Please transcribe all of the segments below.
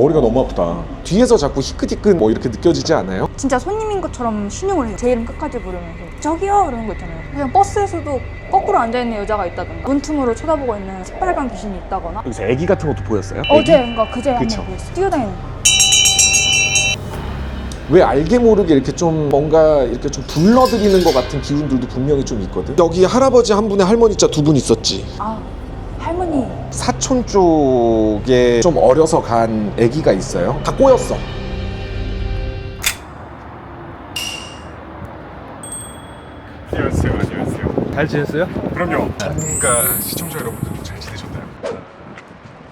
머리가 너무 아프다. 뒤에서 자꾸 희끗희끗 뭐 이렇게 느껴지지 않아요? 진짜 손님인 것처럼 신용을 해요. 제 이름 끝까지 부르면서 저기요 이러는 거 있잖아요. 그냥 버스에서도 거꾸로 앉아있는 여자가 있다던가 문틈으로 쳐다보고 있는 새빨간 귀신이 있다거나. 여기서 애기 같은 것도 보였어요? 어제 그러니까 그제 한번 그쵸. 보였어요. 뛰어다니는 거. 왜 알게 모르게 이렇게 좀 뭔가 이렇게 좀 불러들이는 것 같은 기운들도 분명히 좀 있거든. 여기 할아버지 한 분에 할머니자 두 분 있었지. 아 할머니. 사촌 쪽에 좀 어려서 간 아기가 있어요. 다 꼬였어. 안녕하세요. 안녕하세요. 잘 지냈어요? 그럼요. 전문가 시청자 여러분들도 잘 지내셨나요?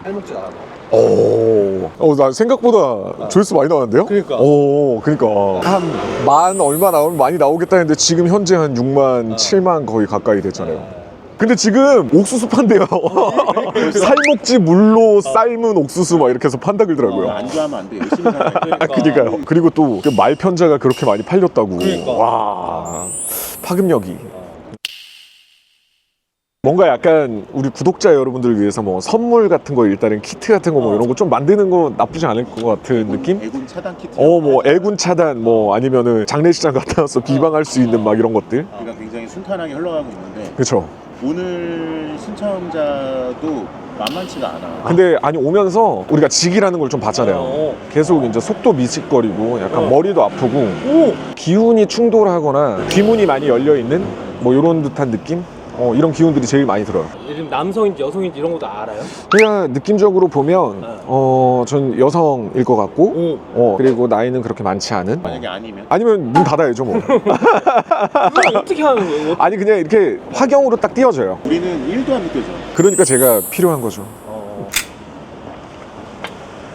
할먹지 않아. 나 생각보다 조회수 많이 나왔는데요? 그러니까. 그러니까. 한 만 얼마 나오면 많이 나오겠다 했는데 지금 현재 한 6만, 7만 거의 가까이 됐잖아요. 근데 지금 옥수수 판대요. 살목지 물로 삶은 옥수수 막 이렇게 해서 판다 그러더라고요. 안 좋아하면 안 돼. 열심히 살아야 돼. 그러니까요. 그리고 또 그 말편자가 그렇게 많이 팔렸다고. 그러니까. 와, 파급력이. 뭔가 약간 우리 구독자 여러분들을 위해서 뭐 선물 같은 거 일단은 키트 같은 거 뭐 이런 거 좀 만드는 거 나쁘지 않을 것 같은 느낌? 애군 차단 키트. 뭐 애군 차단 뭐 아니면은 장례식장 갔다 와서 비방할 수 있는 막 이런 것들. 우리가 굉장히 순탄하게 흘러가고 있는데 그렇죠. 오늘 신청자도 만만치가 않아. 근데 아니 오면서 우리가 직이라는 걸 좀 봤잖아요. 계속 이제 속도 미식거리고 약간 머리도 아프고 기운이 충돌하거나 귀문이 많이 열려 있는 뭐 이런 듯한 느낌? 이런 기운들이 제일 많이 들어요. 요즘 남성인지 여성인지 이런 것도 알아요? 그냥 느낌적으로 보면 전 여성일 것 같고 그리고 나이는 그렇게 많지 않은. 만약에 아니면 아니면 문 닫아야죠 뭐. 이걸 어떻게 하는 거예요? 아니 그냥 이렇게 화경으로 딱 띄워져요. 우리는 1도 안 느껴져. 그러니까 제가 필요한 거죠.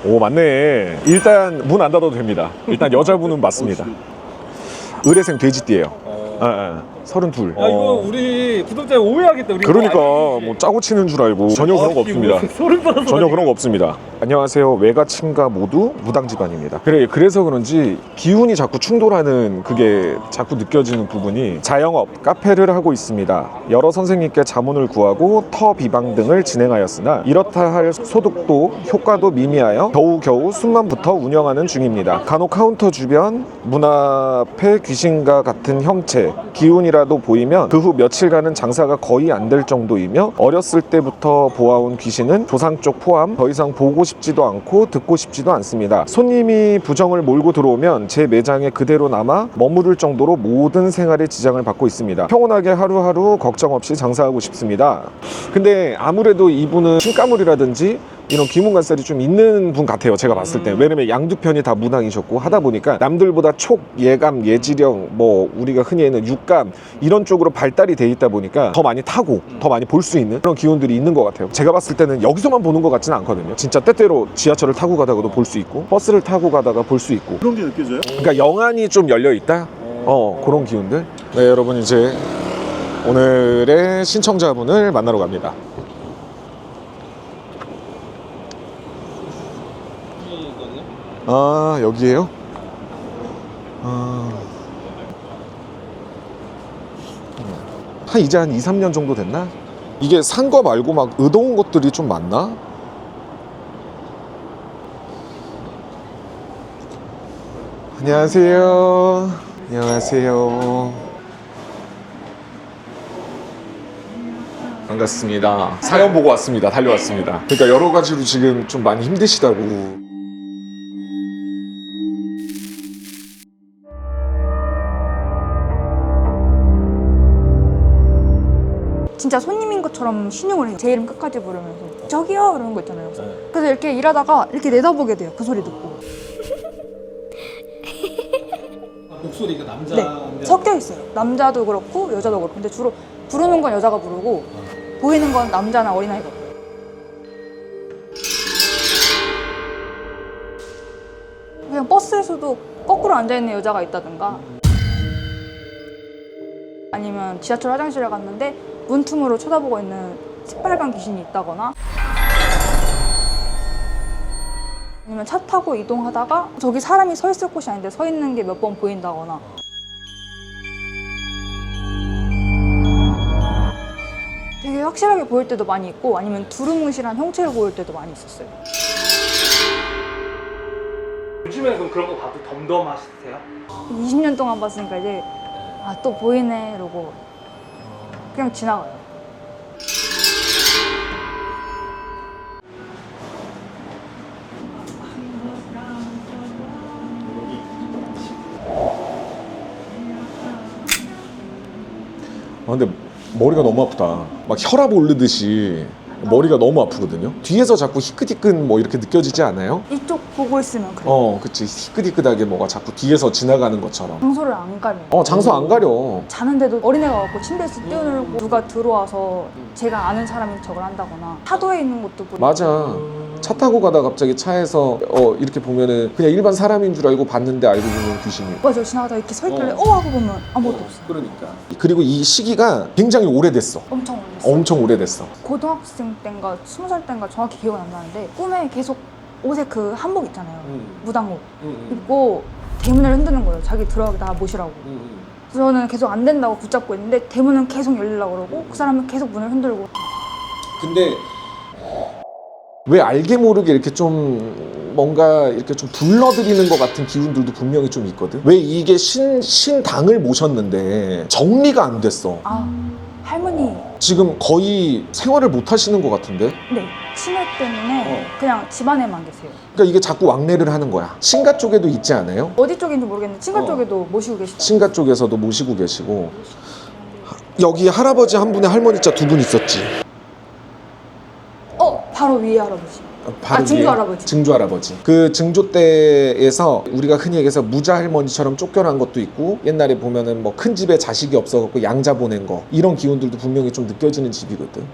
오 맞네. 일단 문 안 닫아도 됩니다. 일단 여자분은 맞습니다. 의뢰생 돼지띠예요. 32. 야 이거 우리 구독자 오해하겠다. 우리 그러니까 이거 알지? 뭐 짜고 치는 줄 알고 전혀 그런 거 없습니다. 소름 돋아서 전혀 그런 거 없습니다. 안녕하세요. 외가 친가 모두 무당 집안입니다. 그래서 그런지 기운이 자꾸 충돌하는 그게 자꾸 느껴지는 부분이 자영업 카페를 하고 있습니다. 여러 선생님께 자문을 구하고 터 비방 등을 진행하였으나 이렇다 할 소득도 효과도 미미하여 겨우겨우 숨만 붙어 운영하는 중입니다. 간혹 카운터 주변 문 앞에 귀신과 같은 형체 기운이라도 보이면 그 후 며칠간은 장사가 거의 안 될 정도이며 어렸을 때부터 보아온 귀신은 조상 쪽 포함 더 이상 보고 싶지도 않고 듣고 싶지도 않습니다. 손님이 부정을 몰고 들어오면 제 매장에 그대로 남아 머무를 정도로 모든 생활에 지장을 받고 있습니다. 평온하게 하루하루 걱정 없이 장사하고 싶습니다. 근데 아무래도 이분은 신가물이라든지 이런 귀문관살이 좀 있는 분 같아요. 제가 봤을 때. 왜냐면 양두편이 다 무당이셨고 하다 보니까 남들보다 촉, 예감, 예지령 뭐 우리가 흔히 하는 육감 이런 쪽으로 발달이 돼 있다 보니까 더 많이 타고 더 많이 볼 수 있는 그런 기운들이 있는 것 같아요. 제가 봤을 때는 여기서만 보는 것 같지는 않거든요. 진짜 때때로 지하철을 타고 가다가도 볼 수 있고 버스를 타고 가다가 볼 수 있고 그런 게 느껴져요? 그러니까 영안이 좀 열려 있다. 그런 기운들. 네, 여러분 이제 오늘의 신청자분을 만나러 갑니다. 아 여기에요? 이제 한 2, 3년 정도 됐나? 이게 산 거 말고 막 의도온 것들이 좀 많나? 안녕하세요. 안녕하세요. 반갑습니다. 사연 보고 왔습니다. 달려왔습니다. 그러니까 여러 가지로 지금 좀 많이 힘드시다고. 진짜 손님인 것처럼 신용을 해요. 제 이름 끝까지 부르면서 저기요 이러는 거 있잖아요. 그래서 이렇게 일하다가 이렇게 내다보게 돼요. 그 소리 듣고. 목소리가 남자. 네, 섞여 있어요. 남자도 그렇고 여자도 그렇고. 근데 주로 부르는 건 여자가 부르고 보이는 건 남자나 어린아이가 보여요. 그냥 버스에서도 거꾸로 앉아있는 여자가 있다든가 아니면 지하철 화장실에 갔는데 문틈으로 쳐다보고 있는 새빨간 귀신이 있다거나 아니면 차 타고 이동하다가 저기 사람이 서 있을 곳이 아닌데 서 있는 게 몇 번 보인다거나 되게 확실하게 보일 때도 많이 있고 아니면 두루뭉실한 형체를 보일 때도 많이 있었어요. 요즘에는 그럼 그런 거 봐도 덤덤하시세요? 20년 동안 봤으니까 이제 아 또 보이네 이러고 그냥 지나가요. 근데 머리가 너무 아프다. 막 혈압 오르듯이 머리가 너무 아프거든요. 뒤에서 자꾸 희끗희끗 뭐 이렇게 느껴지지 않아요? 이쪽 보고 있으면 그래요. 그치. 희끗희끗하게 뭐가 자꾸 뒤에서 지나가는 것처럼. 장소를 안 가려요. 장소 안 가려. 자는데도 어린애가 와서 침대에서 뛰어놀고 누가 들어와서 제가 아는 사람인 척을 한다거나 차도에 있는 것도 보고 맞아. 차 타고 가다 갑자기 차에서 이렇게 보면은 그냥 일반 사람인 줄 알고 봤는데 알고 보면 귀신이. 맞아 지나가다 이렇게 서 있길래 하고 보면 아무것도 없어요. 그러니까. 그리고 이 시기가 굉장히 오래됐어. 엄청 오래됐어요. 엄청 오래됐어. 고등학생 때인가 20살 때인가 정확히 기억은 안 나는데 꿈에 계속 옷에 그 한복 있잖아요. 무당복 입고 대문을 흔드는 거예요. 자기 들어가게 나 모시라고. 그래서 저는 계속 안 된다고 붙잡고 있는데 대문은 계속 열리려고 그러고 그 사람은 계속 문을 흔들고 근데 왜 알게 모르게 이렇게 좀 뭔가 이렇게 좀 불러들이는 것 같은 기운들도 분명히 좀 있거든. 왜 이게 신당을 모셨는데 정리가 안 됐어. 아 할머니 지금 거의 생활을 못 하시는 것 같은데. 네 치매 때문에 그냥 집안에만 계세요. 그러니까 이게 자꾸 왕래를 하는 거야. 신가 쪽에도 있지 않아요? 어디 쪽인지 모르겠는데 친가 쪽에도 모시고 계시죠. 신가 쪽에서도 모시고 계시고. 여기 할아버지 한 분에 할머니 자 두 분 있었지. 바로 위에 할아버지. 바로 증조 위에 할아버지. 증조 할아버지. 그 증조 때에서 우리가 흔히 얘기해서 무자 할머니처럼 쫓겨난 것도 있고 옛날에 보면은 뭐 큰 집에 자식이 없어갖고 양자 보낸 거 이런 기운들도 분명히 좀 느껴지는 집이거든.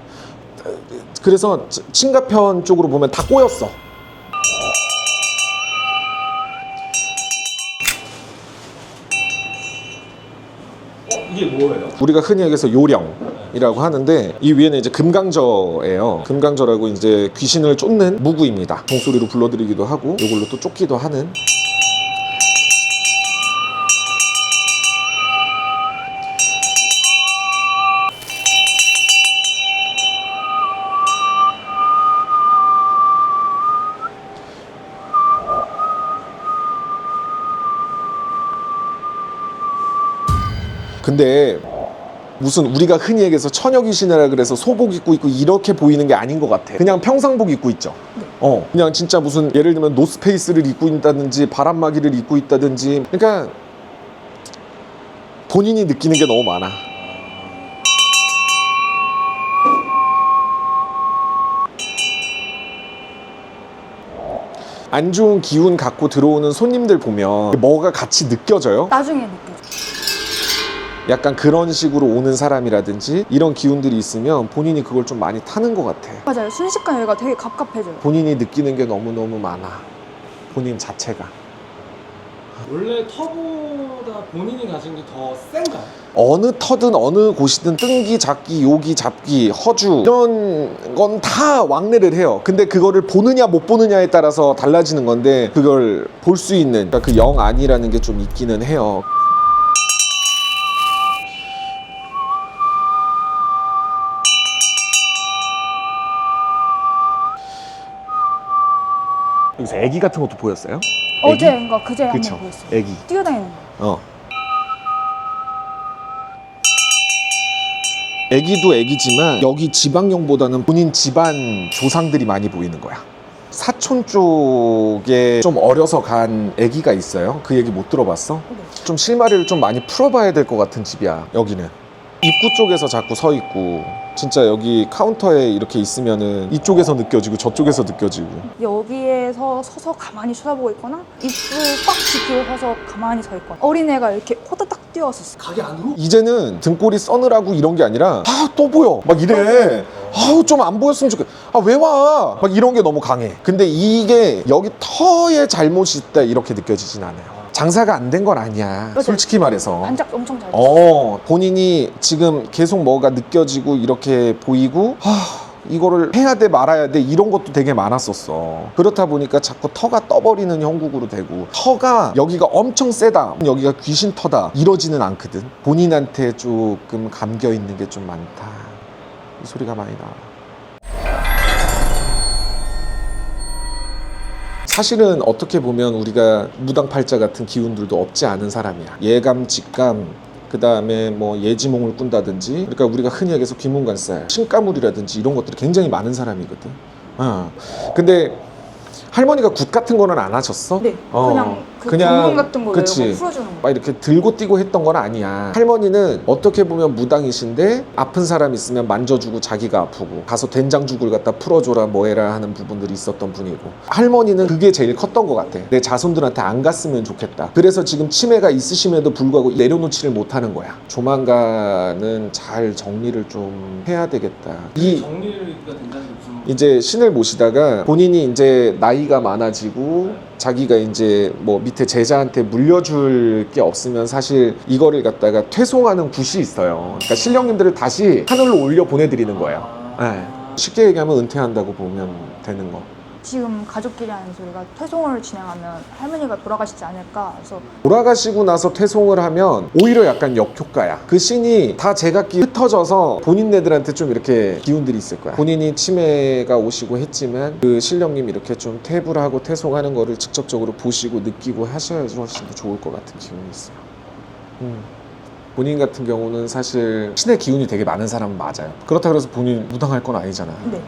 그래서 친가편 쪽으로 보면 다 꼬였어. 이게 뭐예요? 우리가 흔히 얘기해서 요령이라고 하는데 이 위에는 이제 금강저예요. 금강저라고 이제 귀신을 쫓는 무구입니다. 종소리로 불러드리기도 하고 이걸로 또 쫓기도 하는. 근데 무슨 우리가 흔히 얘기해서 처녀귀신이라 그래서 소복 입고 있고 이렇게 보이는 게 아닌 것 같아. 그냥 평상복 입고 있죠. 그냥 진짜 무슨 예를 들면 노스페이스를 입고 있다든지 바람막이를 입고 있다든지. 그러니까 본인이 느끼는 게 너무 많아. 안 좋은 기운 갖고 들어오는 손님들 보면 뭐가 같이 느껴져요? 나중에 느껴져. 약간 그런 식으로 오는 사람이라든지 이런 기운들이 있으면 본인이 그걸 좀 많이 타는 것 같아. 맞아요. 순식간에 얘가 되게 갑갑해져요. 본인이 느끼는 게 너무너무 많아. 본인 자체가. 원래 터보다 본인이 가진 게 더 센가요? 어느 터든 어느 곳이든 뜬기, 잡기, 요기, 잡기, 허주 이런 건 다 왕래를 해요. 근데 그거를 보느냐 못 보느냐에 따라서 달라지는 건데 그걸 볼 수 있는 그러니까 그 영안이라는 게 좀 있기는 해요. 여기서 애기 같은 것도 보였어요? 어제인가 그제 한 그쵸. 번 보였어요. 애기. 뛰어다니는 거. 애기도 애기지만 여기 지방령보다는 본인 집안 조상들이 많이 보이는 거야. 사촌 쪽에 좀 어려서 간 애기가 있어요. 그 얘기 못 들어봤어? 좀 실마리를 좀 많이 풀어봐야 될 것 같은 집이야. 여기는 입구 쪽에서 자꾸 서 있고 진짜 여기 카운터에 이렇게 있으면은 이쪽에서 느껴지고 저쪽에서 느껴지고. 여기에서 서서 가만히 쳐다보고 있거나 입술 꽉 지키고 서서 가만히 서 있거나 어린애가 이렇게 호다닥 뛰어왔었어. 가게 안으로? 이제는 등골이 써느라고 이런 게 아니라 또 보여 막 이래. 좀 안 보였으면 좋겠. 왜 와? 막 이런 게 너무 강해. 근데 이게 여기 터에 잘못이 있다 이렇게 느껴지진 않아요. 장사가 안 된 건 아니야. 맞아요. 솔직히 말해서. 반짝 엄청 잘 됐어. 본인이 지금 계속 뭐가 느껴지고 이렇게 보이고 이거를 해야 돼 말아야 돼 이런 것도 되게 많았었어. 그렇다 보니까 자꾸 터가 떠버리는 형국으로 되고 터가 여기가 엄청 세다 여기가 귀신 터다 이러지는 않거든. 본인한테 조금 감겨 있는 게 좀 많다 이 소리가 많이 나와. 사실은 어떻게 보면 우리가 무당팔자 같은 기운들도 없지 않은 사람이야. 예감, 직감, 그 다음에 뭐 예지몽을 꾼다든지, 그러니까 우리가 흔히 얘기해서 귀문관살, 신가물이라든지 이런 것들이 굉장히 많은 사람이거든. 근데 할머니가 굿 같은 거는 안 하셨어? 네. 그냥 경문 같은 거 그치. 이런 거 풀어주는 거. 막 이렇게 들고 뛰고 했던 건 아니야. 할머니는 어떻게 보면 무당이신데 아픈 사람 있으면 만져주고 자기가 아프고 가서 된장죽을 갖다 풀어줘라 뭐해라 하는 부분들이 있었던 분이고, 할머니는 그게 제일 컸던 것 같아. 내 자손들한테 안 갔으면 좋겠다. 그래서 지금 치매가 있으심에도 불구하고 내려놓지를 못하는 거야. 조만간은 잘 정리를 좀 해야 되겠다. 정리가 된다는 게 무슨 이제 신을 모시다가 본인이 이제 나이가 많아지고 자기가 이제 뭐 밑에 제자한테 물려줄 게 없으면 사실 이거를 갖다가 퇴송하는 굿이 있어요. 그러니까 신령님들을 다시 하늘로 올려 보내드리는 거예요. 네. 쉽게 얘기하면 은퇴한다고 보면 되는 거. 지금 가족끼리 하는 소리가 퇴송을 진행하면 할머니가 돌아가시지 않을까 해서. 돌아가시고 나서 퇴송을 하면 오히려 약간 역효과야. 그 신이 다 제각기 흩어져서 본인네들한테 좀 이렇게 기운들이 있을 거야. 본인이 치매가 오시고 했지만 그 신령님이 이렇게 좀 퇴부를 하고 퇴송하는 거를 직접적으로 보시고 느끼고 하셔야지 훨씬 더 좋을 것 같은 기운이 있어요. 본인 같은 경우는 사실 신의 기운이 되게 많은 사람은 맞아요. 그렇다고 해서 본인 무당할 건 아니잖아요. 네.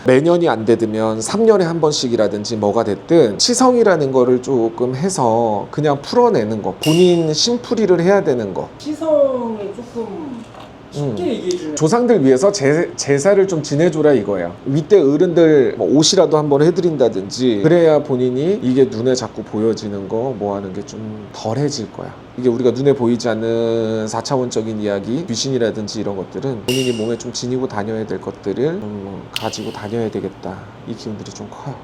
매년이 안 되면 3년에 한 번씩이라든지 뭐가 됐든 치성이라는 거를 조금 해서 그냥 풀어내는 거, 본인 심풀이를 해야 되는 거. 시성을 조금 쉽게 얘기해 주면 조상들 위해서 제사를 좀 지내줘라 이거예요. 윗대 어른들 뭐 옷이라도 한번 해드린다든지, 그래야 본인이 이게 눈에 자꾸 보여지는 거 뭐 하는 게 좀 덜해질 거야. 이게 우리가 눈에 보이지 않는 4차원적인 이야기, 귀신이라든지 이런 것들은 본인이 몸에 좀 지니고 다녀야 될 것들을 좀 가지고 다녀야 되겠다. 이 기운들이 좀 커요.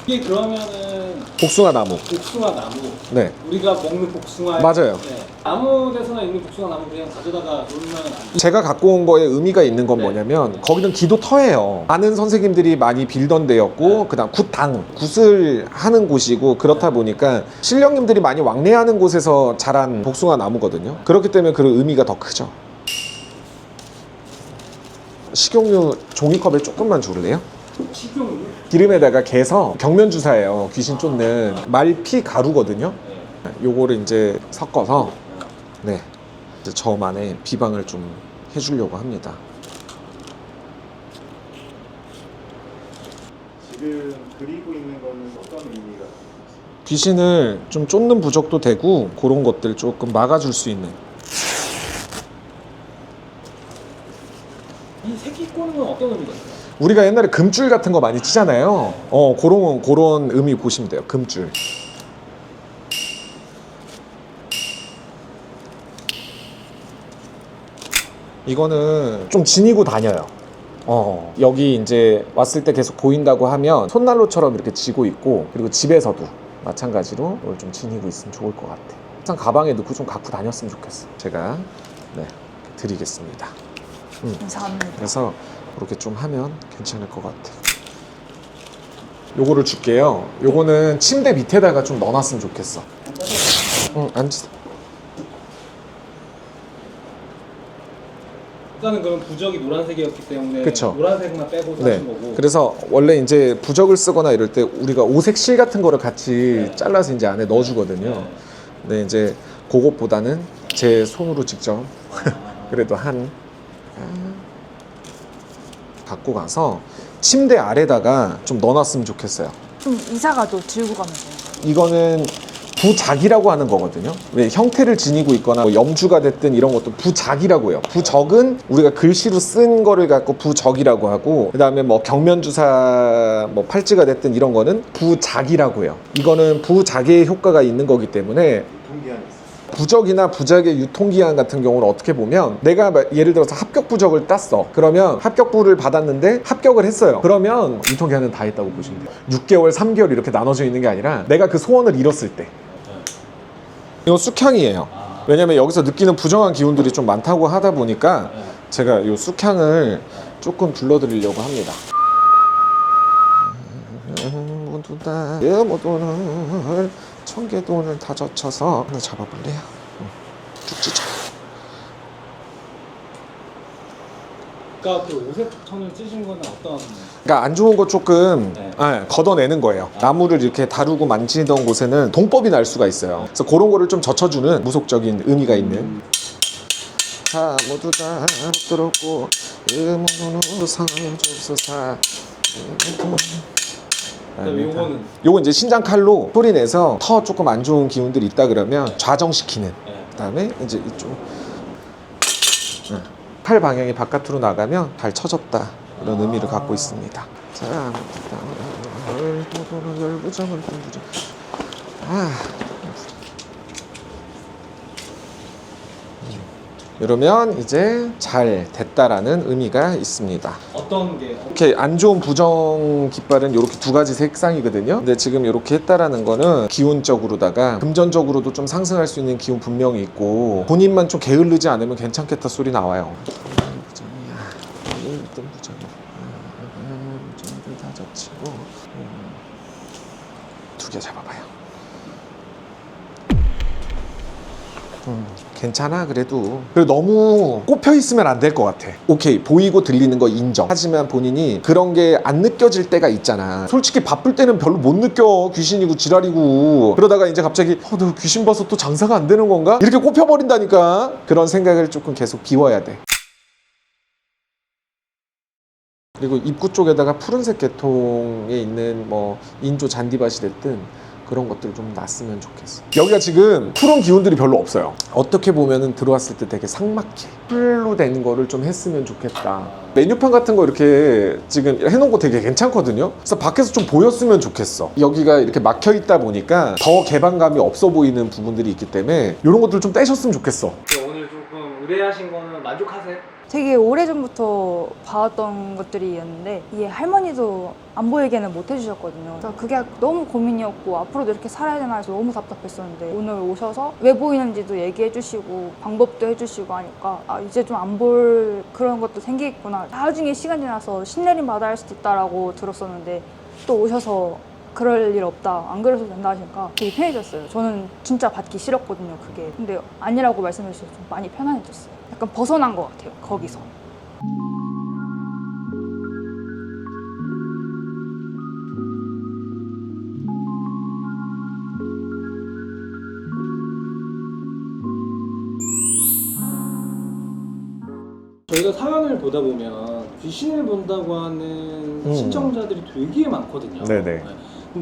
이게 그러면은 복숭아 나무. 복숭아 나무, 네. 우리가 먹는 복숭아 맞아요. 아무 데서나 있는 복숭아 나무 그냥 가져다가 놓으면 안 돼. 제가 갖고 온 거에 의미가 있는 건 뭐냐면 거기는 기도 터예요. 많은 선생님들이 많이 빌던 데였고, 그다음 굿당, 굿을 하는 곳이고, 그렇다 보니까 신령님들이 많이 왕래하는 곳에서 자란 복숭아 나무거든요. 그렇기 때문에 그 의미가 더 크죠. 식용유 종이컵에 조금만 줄래요? 식용유? 기름에다가 개서 경면 주사예요. 귀신 쫓는 말피 가루거든요. 요거를 이제 섞어서 네, 이제 저만의 비방을 좀 해주려고 합니다. 지금 그리고 있는 거는 어떤 의미가? 귀신을 좀 쫓는 부적도 되고 그런 것들 조금 막아줄 수 있는. 이 새끼 꼬는 건 어떤 의미가 있어요? 우리가 옛날에 금줄 같은 거 많이 치잖아요. 그런 의미 보시면 돼요. 금줄. 이거는 좀 지니고 다녀요. 여기 이제 왔을 때 계속 보인다고 하면 손난로처럼 이렇게 지고 있고, 그리고 집에서도 마찬가지로 이걸 좀 지니고 있으면 좋을 것 같아. 항상 가방에 넣고 좀 갖고 다녔으면 좋겠어. 제가 드리겠습니다. 감사합니다. 그래서 그렇게 좀 하면 괜찮을 것 같아. 요거를 줄게요. 요거는 침대 밑에다가 좀 넣어놨으면 좋겠어. 응, 앉으세요. 일단은 그럼 부적이 노란색이었기 때문에 그쵸. 노란색만 빼고 네. 사신 거고. 그래서 원래 이제 부적을 쓰거나 이럴 때 우리가 오색 실 같은 거를 같이 잘라서 이제 안에 넣어주거든요. 근데 이제 그것보다는 제 손으로 직접 그래도 갖고 가서 침대 아래다가 좀 넣어놨으면 좋겠어요. 좀 이사가도 들고 가면 돼요. 이거는 부작이라고 하는 거거든요. 왜 형태를 지니고 있거나 뭐 염주가 됐든 이런 것도 부작이라고 해요. 부적은 우리가 글씨로 쓴 거를 갖고 부적이라고 하고, 그 다음에 뭐 경면주사 뭐 팔찌가 됐든 이런 거는 부작이라고 해요. 이거는 부작의 효과가 있는 거기 때문에 통기한이 있어요. 부적이나 부작의 유통기한 같은 경우는 어떻게 보면 내가 예를 들어서 합격 부적을 땄어. 그러면 합격부를 받았는데 합격을 했어요. 그러면 유통기한은 다 했다고 보시면 돼요. 6개월, 3개월 이렇게 나눠져 있는 게 아니라 내가 그 소원을 이뤘을 때. 이거 쑥향이에요. 왜냐면 여기서 느끼는 부정한 기운들이 좀 많다고 하다 보니까 제가 이 쑥향을 조금 불러드리려고 합니다. 모두 다 모두는 청개돈을 다 젖혀서 하나 잡아볼래요? 툭툭 찢어. 아까 그 오색 천을 찌신 거는 어떤? 그러니까 안 좋은 거 조금 네. 걷어내는 거예요. 나무를 이렇게 다루고 만지던 곳에는 동법이 날 수가 있어요. 그래서 그런 거를 좀 젖혀주는 무속적인 의미가 있는. 자, 모두 다 들었고 음원으로 상주소사. 그다음에 요거는 요건 이제 신장 칼로 소리 내서 터 조금 안 좋은 기운들이 있다 그러면 좌정시키는. 네. 그다음에 이제 이쪽 팔 방향이 바깥으로 나가면 잘 쳐졌다 이런 의미를 갖고 있습니다. 자, 열부정을 분부정. 이러면 이제 잘 됐다라는 의미가 있습니다. 어떤 게? 이렇게 안 좋은 부정 깃발은 이렇게 두 가지 색상이거든요. 근데 지금 이렇게 했다라는 거는 기운적으로다가 금전적으로도 좀 상승할 수 있는 기운 분명히 있고 본인만 좀 게을르지 않으면 괜찮겠다 소리 나와요. 부정이야. 일등 부정이야. 부정들 다 젖히고 두 개 잡아봐요. 괜찮아 그래도. 그리고 너무 꼽혀 있으면 안 될 것 같아. 오케이, 보이고 들리는 거 인정. 하지만 본인이 그런 게 안 느껴질 때가 있잖아. 솔직히 바쁠 때는 별로 못 느껴. 귀신이고 지랄이고. 그러다가 이제 갑자기 너 귀신 봐서 또 장사가 안 되는 건가? 이렇게 꼽혀버린다니까. 그런 생각을 조금 계속 비워야 돼. 그리고 입구 쪽에다가 푸른색 계통에 있는 뭐 인조 잔디밭이 됐든 그런 것들 좀 놨으면 좋겠어. 여기가 지금 푸른 기운들이 별로 없어요. 어떻게 보면은 들어왔을 때 되게 삭막해. 풀로 된 거를 좀 했으면 좋겠다. 메뉴판 같은 거 이렇게 지금 해놓은 거 되게 괜찮거든요. 그래서 밖에서 좀 보였으면 좋겠어. 여기가 이렇게 막혀 있다 보니까 더 개방감이 없어 보이는 부분들이 있기 때문에 이런 것들 좀 떼셨으면 좋겠어. 오늘 조금 의뢰하신 거는 만족하세요? 되게 오래전부터 봐왔던 것들이었는데 이게 할머니도 안 보이게는 못 해주셨거든요. 그래서 그게 너무 고민이었고 앞으로도 이렇게 살아야 되나 해서 너무 답답했었는데 오늘 오셔서 왜 보이는지도 얘기해 주시고 방법도 해주시고 하니까 이제 좀 안 볼 그런 것도 생기겠구나. 나중에 시간 지나서 신내림 받아야 할 수도 있다라고 들었었는데 또 오셔서 그럴 일 없다, 안 그래도 된다 하시니까 되게 편해졌어요. 저는 진짜 받기 싫었거든요, 그게. 근데 아니라고 말씀해 주셔서 좀 많이 편안해졌어요. 약간 벗어난 것 같아요, 거기서. 저희가 사연을 보다 보면 귀신을 본다고 하는 신청자들이 되게 많거든요. 네네.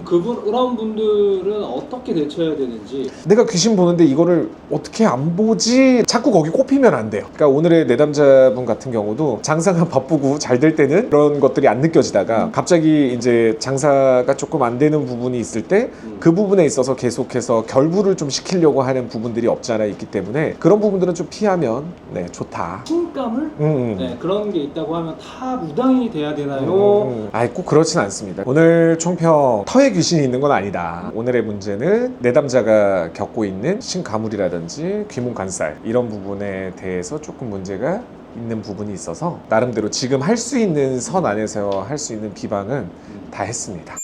그럼 그런 분들은 어떻게 대처해야 되는지. 내가 귀신 보는데 이거를 어떻게 안 보지? 자꾸 거기 꼽히면 안 돼요. 그러니까 오늘의 내담자분 같은 경우도 장사가 바쁘고 잘 될 때는 그런 것들이 안 느껴지다가 갑자기 이제 장사가 조금 안 되는 부분이 있을 때 그 부분에 있어서 계속해서 결부를 좀 시키려고 하는 부분들이 없지 않아 있기 때문에 그런 부분들은 좀 피하면 좋다. 신감을 네, 그런 게 있다고 하면 다 무당이 돼야 되나요? 아이 꼭 그렇진 않습니다. 오늘 총평 터에 귀신이 있는 건 아니다. 오늘의 문제는 내담자가 겪고 있는 신가물이라든지 귀문간살 이런 부분에 대해서 조금 문제가 있는 부분이 있어서 나름대로 지금 할 수 있는 선 안에서 할 수 있는 비방은 다 했습니다.